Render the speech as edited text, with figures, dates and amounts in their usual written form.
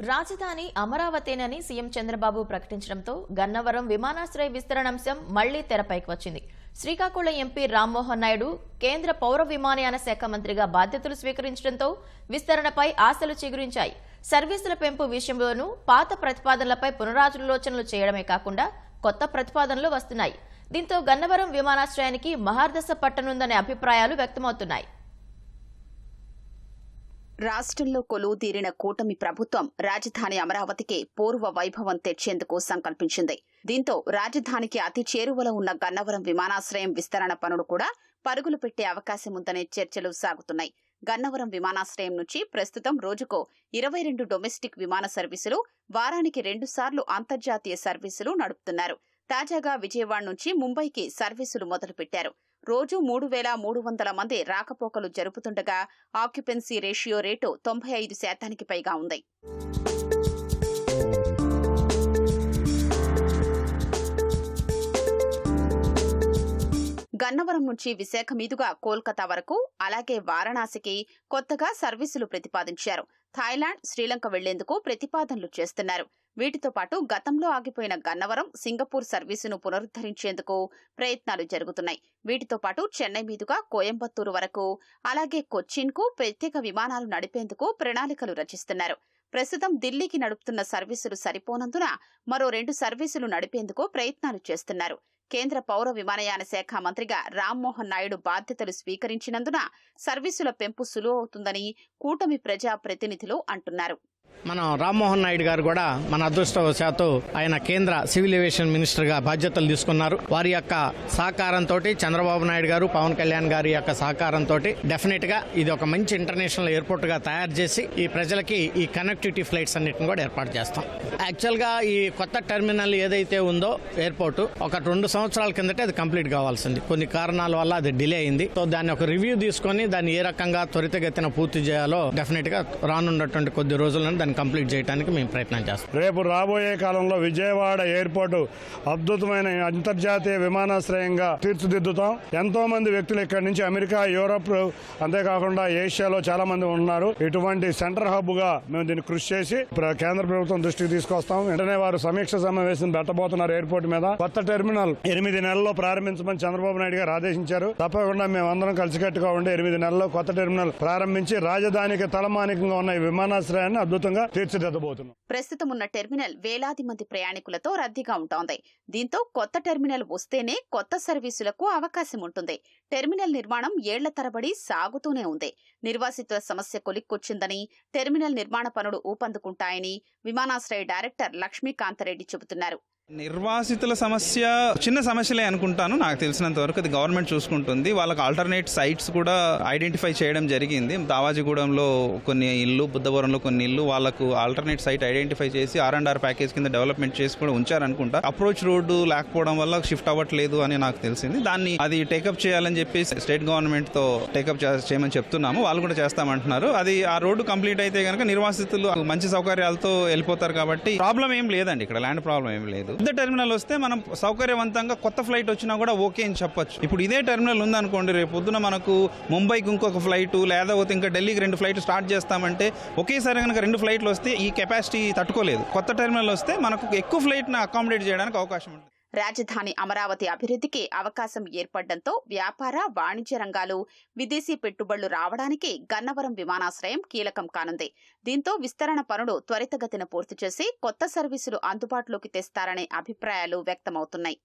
రాజధాని అమరావతేనని సీఎం చంద్రబాబు ప్రకటించడంతో గన్నవరం విమానాశ్రయ విస్తరణంశం మళ్లీ తెరపైకి వచ్చింది. శ్రీకాకుళం ఎంపీ రామ్మోహన్ నాయుడు కేంద్ర పౌర విమానయాన శాఖ మంత్రిగా బాధ్యతలు స్వీకరించడంతో విస్తరణపై ఆశలు చిగురించాయి. సర్వీసుల పెంపు విషయంలోనూ పాత ప్రతిపాదనలపై పునరాలోచనలు చేయడమే కాకుండా కొత్త ప్రతిపాదనలు వస్తున్నాయి. దీంతో గన్నవరం విమానాశ్రయానికి మహార్దశ పట్టనుందనే అభిప్రాయాలు వ్యక్తమవుతున్నాయి. రాష్ట్రంలో కొలువు తీరిన కూటమి ప్రభుత్వం రాజధాని అమరావతికి పూర్వ వైభవం తెచ్చేందుకు సంకల్పించింది. దీంతో రాజధానికి అతి చేరువలో ఉన్న గన్నవరం విమానాశ్రయం విస్తరణ పనులు కూడా పరుగులు పెట్టే అవకాశం ఉందనే చర్చలు సాగుతున్నాయి. గన్నవరం విమానాశ్రయం నుంచి ప్రస్తుతం రోజుకు 22 డొమెస్టిక్ విమాన సర్వీసులు, వారానికి 2 సార్లు అంతర్జాతీయ సర్వీసులు నడుపుతున్నారు. తాజాగా విజయవాడ నుంచి ముంబైకి సర్వీసులు మొదలుపెట్టారు. రోజు 3,300 మంది రాకపోకలు జరుపుతుండగా ఆక్యుపెన్సీ రేషియో రేటు 95% పైగా ఉంది. గన్నవరం నుంచి విశాఖ మీదుగా కోల్కతా వరకు, అలాగే వారణాసికి కొత్తగా సర్వీసులు ప్రతిపాదించారు. థాయిలాండ్, శ్రీలంక వెళ్లేందుకు ప్రతిపాదనలు చేస్తున్నారు. వీటితో పాటు గతంలో ఆగిపోయిన గన్నవరం, సింగపూర్ సర్వీసును పునరుద్ధరించేందుకు ప్రయత్నాలు జరుగుతున్నాయి. వీటితో పాటు చెన్నై మీదుగా కోయంబత్తూరు వరకు, అలాగే కొచ్చిన్కు ప్రత్యేక విమానాలు నడిపేందుకు ప్రణాళికలు రచిస్తున్నారు. ప్రస్తుతం ఢిల్లీకి నడుపుతున్న సర్వీసులు సరిపోనందున మరో 2 సర్వీసులు నడిపేందుకు ప్రయత్నాలు చేస్తున్నారు. కేంద్ర పౌర విమానయాన శాఖ మంత్రిగా రామ్మోహన్ నాయుడు బాధ్యతలు స్వీకరించినందున సర్వీసుల పెంపు సులువవుతుందని కూటమి ప్రజా ప్రతినిధులు అంటున్నారు. మనం రామ్మోహన్ నాయుడు గారు కూడా మన అదృష్టవశాత్తు ఆయన కేంద్ర సివిల్ ఏవియేషన్ మినిస్టర్ గా బాధ్యతలు తీసుకున్నారు. వారి యొక్క సహకారంతో చంద్రబాబు నాయుడు గారు, పవన్ కళ్యాణ్ గారి యొక్క సహకారంతో డెఫినెట్ గా ఇది ఒక మంచి ఇంటర్నేషనల్ ఎయిర్పోర్ట్ గా తయారు చేసి ఈ ప్రజలకి ఈ కనెక్టివిటీ ఫ్లైట్స్ అన్నిటిని కూడా ఏర్పాటు చేస్తాం. యాక్చువల్ గా ఈ కొత్త టెర్మినల్ ఏదైతే ఉందో ఎయిర్పోర్ట్ ఒక 2 సంవత్సరాల కిందటే అది కంప్లీట్ కావాల్సింది. కొన్ని కారణాల వల్ల అది డిలే అయింది. సో దాన్ని ఒక రివ్యూ తీసుకొని దాన్ని ఏ రకంగా త్వరితగతిన పూర్తి చేయాలో డెఫినెట్ గా రానున్నటువంటి కొద్ది రోజులను దాన్ని కంప్లీట్ చేయడానికి మేము ప్రయత్నం చేస్తాం. రేపు రాబోయే కాలంలో విజయవాడ ఎయిర్పోర్ట్ అద్భుతమైన అంతర్జాతీయ విమానాశ్రయంగా తీర్చిదిద్దుతాం. ఎంతో మంది వ్యక్తులు ఇక్కడి నుంచి అమెరికా, యూరోప్, అంతేకాకుండా ఏషియాలో చాలా మంది ఉన్నారు. ఇటువంటి సెంటర్ హబ్ గా మేము దీన్ని కృషి చేసి కేంద్ర ప్రభుత్వం దృష్టికి తీసుకొస్తాం. వెంటనే వారు సమీక్ష సమావేశం పెట్టబోతున్నారు. ఎయిర్పోర్ట్ మీద కొత్త టెర్మినల్ 8 నెలల్లో ప్రారంభించమని చంద్రబాబు నాయుడు గారు ఆదేశించారు. తప్పకుండా మేము అందరం కలిసికట్టుగా ఉండి 8 నెలల్లో కొత్త టెర్మినల్ ప్రారంభించి రాజధానికి తలమానికంగా ఉన్న ఈ విమానాశ్రయాన్ని అద్భుతంగా తీర్చిదిద్దబోతున్నాం. ప్రస్తుతం ఉన్న టెర్మినల్ వేలాది మంది ప్రయాణికులతో రద్దీగా ఉంటోంది. దీంతో కొత్త టెర్మినల్ వస్తేనే కొత్త సర్వీసులకు అవకాశం ఉంటుంది. టెర్మినల్ నిర్మాణం ఏళ్ల తరబడి సాగుతూనే ఉంది. నిర్వాసితుల సమస్య కొలిక్కొచ్చిందని, టెర్మినల్ నిర్మాణ పనులు ఊపందుకుంటాయని విమానాశ్రయ డైరెక్టర్ లక్ష్మీకాంతరెడ్డి చెబుతున్నారు. నిర్వాసితుల సమస్య చిన్న సమస్యలే అనుకుంటాను. నాకు తెలిసినంత వరకు అది గవర్నమెంట్ చూసుకుంటుంది. వాళ్ళకి ఆల్టర్నేట్ సైట్స్ కూడా ఐడెంటిఫై చేయడం జరిగింది. దావాజీగూడెంలో కొన్ని ఇల్లు, బుద్ధవరంలో కొన్ని ఇల్లు వాళ్ళకు ఆల్టర్నేట్ సైట్ ఐడెంటిఫై చేసి R&R ప్యాకేజ్ కింద డెవలప్మెంట్ చేసి కూడా ఉంచారనుకుంటా. అప్రోచ్ రోడ్డు లేకపోవడం వల్ల షిఫ్ట్ అవ్వట్లేదు అని నాకు తెలిసింది. దాన్ని అది టేకప్ చేయాలని చెప్పి స్టేట్ గవర్నమెంట్ తో టేకప్ చేయమని చెప్తున్నాము. వాళ్ళు కూడా చేస్తామంటున్నారు. అది ఆ రోడ్డు కంప్లీట్ అయితే కనుక నిర్వాసితులు మంచి సౌకర్యాలతో వెళ్ళిపోతారు. కాబట్టి ప్రాబ్లం ఏం లేదండి, ఇక్కడ ల్యాండ్ ప్రాబ్లం ఏం లేదు. పెద్ద టెర్మినల్ వస్తే మనం సౌకర్యవంతంగా కొత్త ఫ్లైట్ వచ్చినా కూడా ఓకే అని చెప్పొచ్చు. ఇప్పుడు ఇదే టెర్మినల్ ఉందనుకోండి, రేపు పొద్దున మనకు ముంబైకి ఇంకొక ఫ్లైట్ లేదా ఇంకా ఢిల్లీకి 2 ఫ్లైట్లు స్టార్ట్ చేస్తామంటే ఒకేసారి కనుక 2 ఫ్లైట్లు వస్తే ఈ కెపాసిటీ తట్టుకోలేదు. కొత్త టెర్మినల్ వస్తే మనకు ఎక్కువ ఫ్లైట్ని అకామిడేట్ చేయడానికి అవకాశం ఉంటుంది. రాజధాని అమరావతి అభివృద్ధికి అవకాశం ఏర్పడడంతో వ్యాపార, వాణిజ్య రంగాలు, విదేశీ పెట్టుబడులు రావడానికి గన్నవరం విమానాశ్రయం కీలకం కానుంది. దీంతో విస్తరణ పనులు త్వరితగతిన పూర్తి చేసి కొత్త సర్వీసులు అందుబాటులోకి తెస్తారనే అభిప్రాయాలు వ్యక్తమవుతున్నాయి.